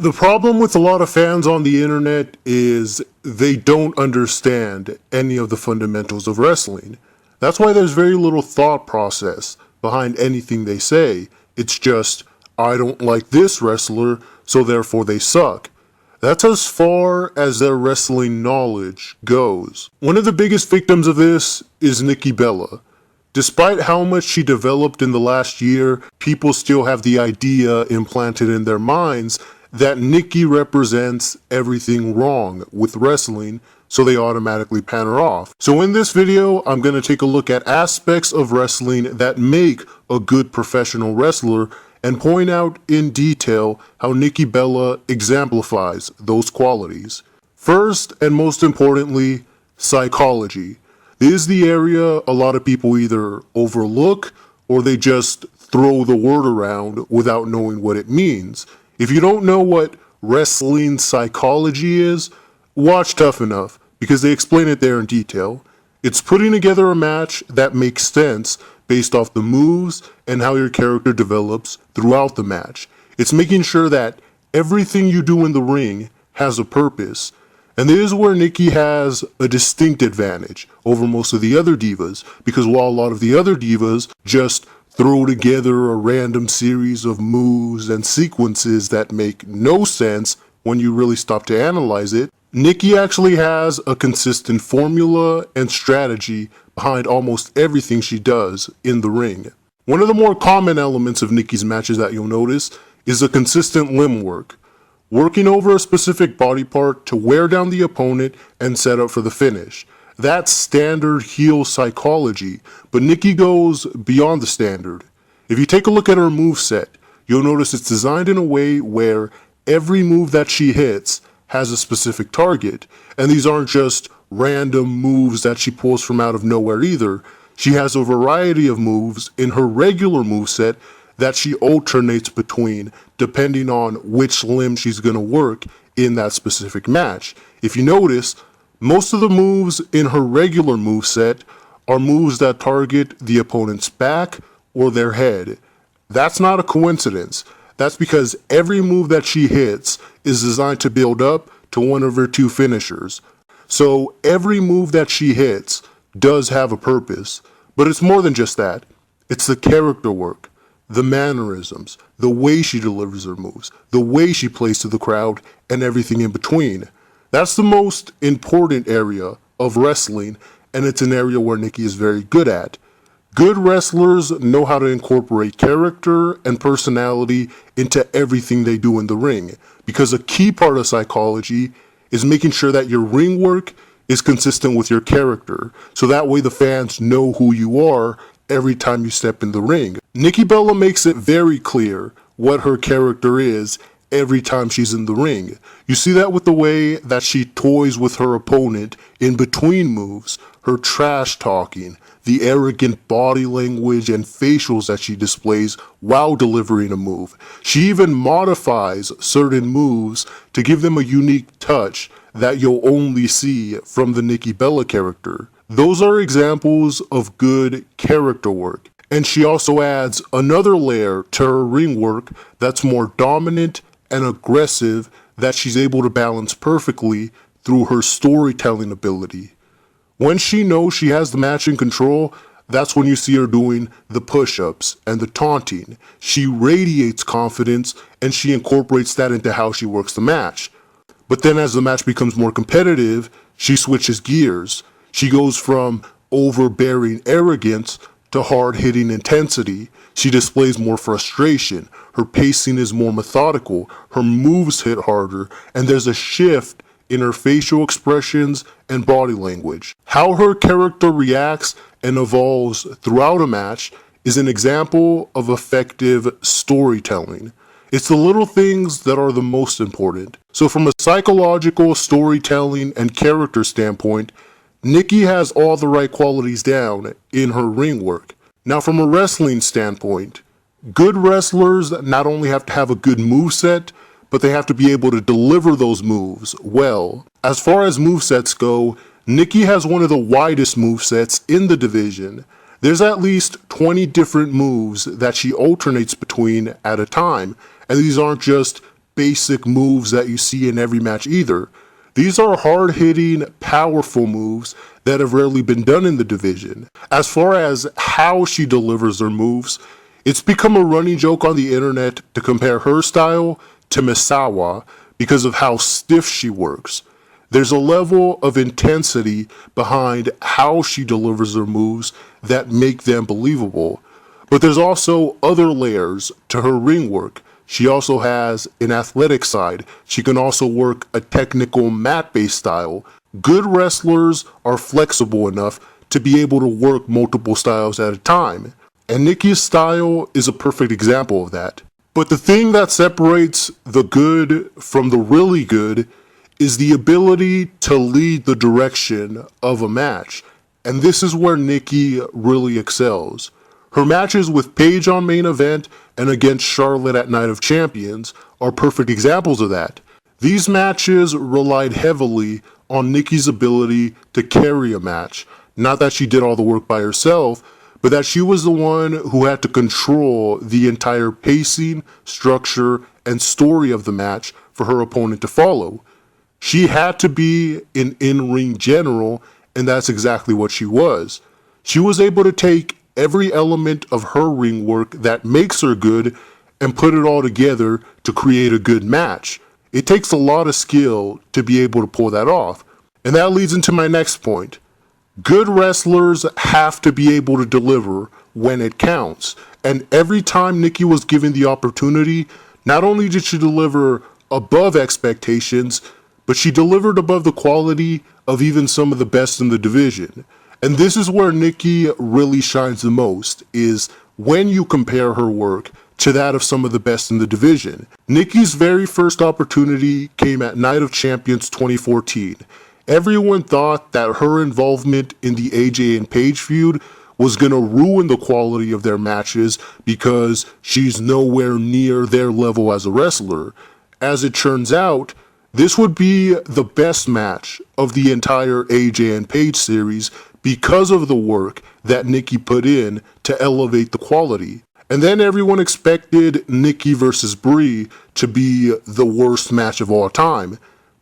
The problem with a lot of fans on the internet is they don't understand any of the fundamentals of wrestling. That's why there's very little thought process behind anything they say. It's just, I don't like this wrestler, so therefore they suck. That's as far as their wrestling knowledge goes. One of the biggest victims of this is Nikki Bella. Despite how much she developed in the last year, people still have the idea implanted in their minds that Nikki represents everything wrong with wrestling, so they automatically pan her off. So in this video, I'm going to take a look at aspects of wrestling that make a good professional wrestler and point out in detail how Nikki Bella exemplifies those qualities. First, and most importantly, psychology. This is the area a lot of people either overlook or they just throw the word around without knowing what it means. If you don't know what wrestling psychology is, watch Tough Enough because they explain it there in detail. It's putting together a match that makes sense based off the moves and how your character develops throughout the match. It's making sure that everything you do in the ring has a purpose. And this is where Nikki has a distinct advantage over most of the other divas, because while a lot of the other divas just throw together a random series of moves and sequences that make no sense when you really stop to analyze it, Nikki actually has a consistent formula and strategy behind almost everything she does in the ring. One of the more common elements of Nikki's matches that you'll notice is a consistent limb work. Working over a specific body part to wear down the opponent and set up for the finish. That's standard heel psychology, but Nikki goes beyond the standard. If you take a look at her moveset, you'll notice it's designed in a way where every move that she hits has a specific target, and these aren't just random moves that she pulls from out of nowhere either. She has a variety of moves in her regular moveset that she alternates between depending on which limb she's going to work in that specific match. If you notice, most of the moves in her regular moveset are moves that target the opponent's back or their head. That's not a coincidence. That's because every move that she hits is designed to build up to one of her two finishers. So every move that she hits does have a purpose, but it's more than just that. It's the character work, the mannerisms, the way she delivers her moves, the way she plays to the crowd, and everything in between. That's the most important area of wrestling, and it's an area where Nikki is very good at. Good wrestlers know how to incorporate character and personality into everything they do in the ring, because a key part of psychology is making sure that your ring work is consistent with your character, so that way the fans know who you are every time you step in the ring. Nikki Bella makes it very clear what her character is every time she's in the ring. You see that with the way that she toys with her opponent in between moves, her trash talking, the arrogant body language and facials that she displays while delivering a move. She even modifies certain moves to give them a unique touch that you'll only see from the Nikki Bella character. Those are examples of good character work. And she also adds another layer to her ring work that's more dominant and aggressive that she's able to balance perfectly through her storytelling ability. When she knows she has the match in control, that's when you see her doing the push-ups and the taunting. She radiates confidence and she incorporates that into how she works the match. But then as the match becomes more competitive, she switches gears. She goes from overbearing arrogance to hard-hitting intensity. She displays more frustration. Her pacing is more methodical. Her moves hit harder. And there's a shift in her facial expressions and body language. How her character reacts and evolves throughout a match is an example of effective storytelling. It's the little things that are the most important. So from a psychological, storytelling, and character standpoint, Nikki has all the right qualities down in her ring work. Now from a wrestling standpoint, good wrestlers not only have to have a good moveset, but they have to be able to deliver those moves well. As far as movesets go, Nikki has one of the widest movesets in the division. There's at least 20 different moves that she alternates between at a time, and these aren't just basic moves that you see in every match either. These are hard-hitting, powerful moves that have rarely been done in the division. As far as how she delivers her moves, it's become a running joke on the internet to compare her style to Misawa because of how stiff she works. There's a level of intensity behind how she delivers her moves that make them believable. But there's also other layers to her ring work. She also has an athletic side. She can also work a technical mat-based style. Good wrestlers are flexible enough to be able to work multiple styles at a time. And Nikki's style is a perfect example of that. But the thing that separates the good from the really good is the ability to lead the direction of a match. And this is where Nikki really excels. Her matches with Paige on Main Event and against Charlotte at Night of Champions are perfect examples of that. These matches relied heavily on Nikki's ability to carry a match. Not that she did all the work by herself, but that she was the one who had to control the entire pacing, structure, and story of the match for her opponent to follow. She had to be an in-ring general, and that's exactly what she was. She was able to take every element of her ring work that makes her good and put it all together to create a good match. It takes a lot of skill to be able to pull that off. And that leads into my next point. Good wrestlers have to be able to deliver when it counts. And every time Nikki was given the opportunity, not only did she deliver above expectations, but she delivered above the quality of even some of the best in the division. And this is where Nikki really shines the most, is when you compare her work to that of some of the best in the division. Nikki's very first opportunity came at Night of Champions 2014. Everyone thought that her involvement in the AJ and Paige feud was going to ruin the quality of their matches because she's nowhere near their level as a wrestler. As it turns out, this would be the best match of the entire AJ and Paige series because of the work that Nikki put in to elevate the quality. And then everyone expected Nikki versus Brie to be the worst match of all time.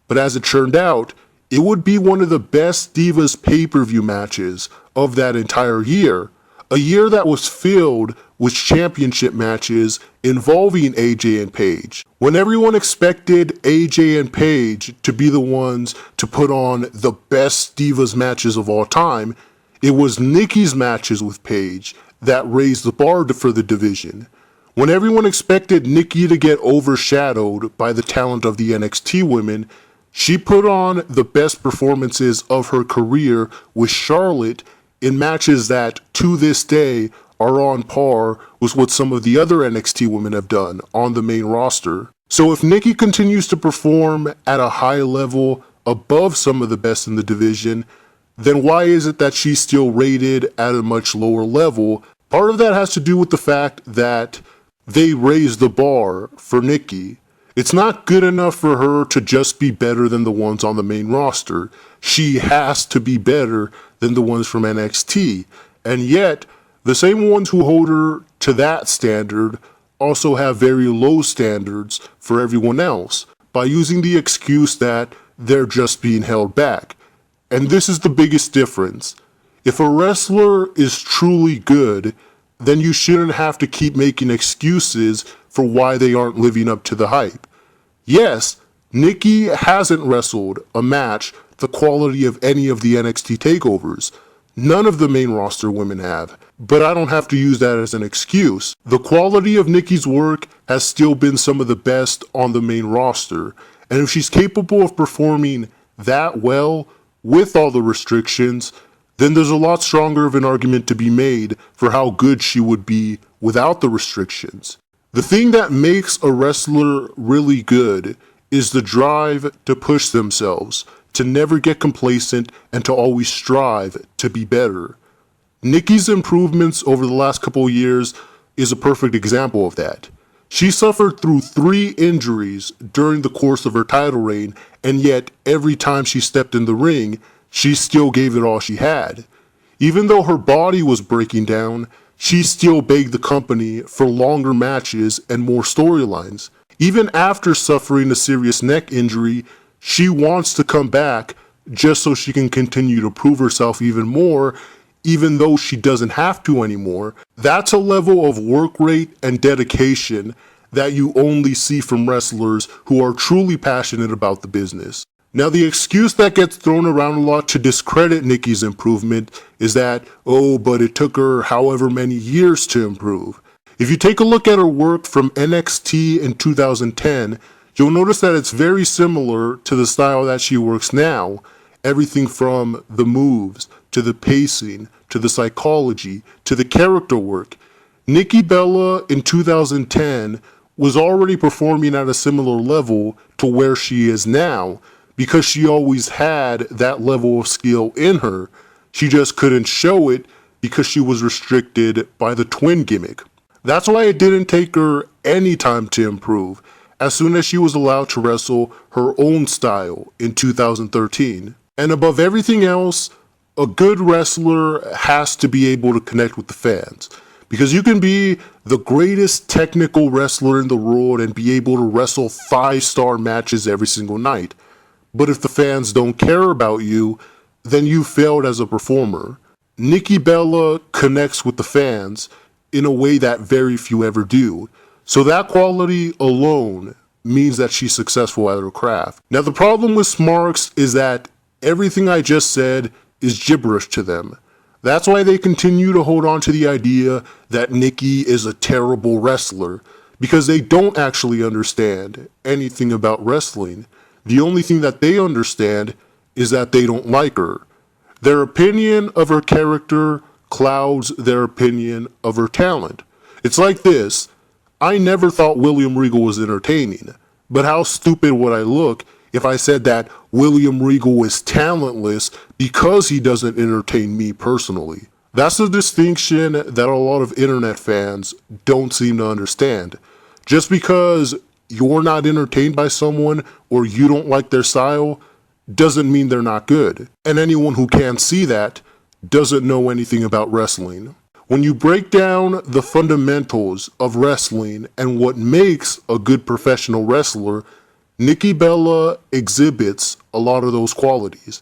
But as it turned out, it would be one of the best Divas pay-per-view matches of that entire year. A year that was filled with championship matches involving AJ and Paige. When everyone expected AJ and Paige to be the ones to put on the best Divas matches of all time, it was Nikki's matches with Paige that raised the bar for the division. When everyone expected Nikki to get overshadowed by the talent of the NXT women, she put on the best performances of her career with Charlotte in matches that, to this day, are on par with what some of the other NXT women have done on the main roster. So if Nikki continues to perform at a high level above some of the best in the division, then why is it that she's still rated at a much lower level? Part of that has to do with the fact that they raised the bar for Nikki. It's not good enough for her to just be better than the ones on the main roster. She has to be better than the ones from NXT. And yet, the same ones who hold her to that standard also have very low standards for everyone else by using the excuse that they're just being held back. And this is the biggest difference. If a wrestler is truly good, then you shouldn't have to keep making excuses for why they aren't living up to the hype. Yes, Nikki hasn't wrestled a match the quality of any of the NXT takeovers. None of the main roster women have, but I don't have to use that as an excuse. The quality of Nikki's work has still been some of the best on the main roster, and if she's capable of performing that well with all the restrictions, then there's a lot stronger of an argument to be made for how good she would be without the restrictions. The thing that makes a wrestler really good is the drive to push themselves, to never get complacent, and to always strive to be better. Nikki's improvements over the last couple of years is a perfect example of that. She suffered through 3 injuries during the course of her title reign, and yet every time she stepped in the ring, she still gave it all she had. Even though her body was breaking down, she still begged the company for longer matches and more storylines. Even after suffering a serious neck injury, she wants to come back just so she can continue to prove herself even more, even though she doesn't have to anymore. That's a level of work rate and dedication that you only see from wrestlers who are truly passionate about the business. Now, the excuse that gets thrown around a lot to discredit Nikki's improvement is that, oh, but it took her however many years to improve. If you take a look at her work from NXT in 2010, you'll notice that it's very similar to the style that she works now. Everything from the moves, to the pacing, to the psychology, to the character work. Nikki Bella in 2010 was already performing at a similar level to where she is now, because she always had that level of skill in her. She just couldn't show it because she was restricted by the twin gimmick. That's why it didn't take her any time to improve, as soon as she was allowed to wrestle her own style in 2013. And above everything else, a good wrestler has to be able to connect with the fans. Because you can be the greatest technical wrestler in the world and be able to wrestle 5-star matches every single night. But if the fans don't care about you, then you failed as a performer. Nikki Bella connects with the fans in a way that very few ever do. So that quality alone means that she's successful at her craft. Now, the problem with Smarks is that everything I just said is gibberish to them. That's why they continue to hold on to the idea that Nikki is a terrible wrestler, because they don't actually understand anything about wrestling. The only thing that they understand is that they don't like her. Their opinion of her character clouds their opinion of her talent. It's like this: I never thought William Regal was entertaining, but how stupid would I look if I said that William Regal is talentless because he doesn't entertain me personally? That's a distinction that a lot of internet fans don't seem to understand. Just because you're not entertained by someone or you don't like their style doesn't mean they're not good. And anyone who can't see that doesn't know anything about wrestling. When you break down the fundamentals of wrestling and what makes a good professional wrestler, Nikki Bella exhibits a lot of those qualities.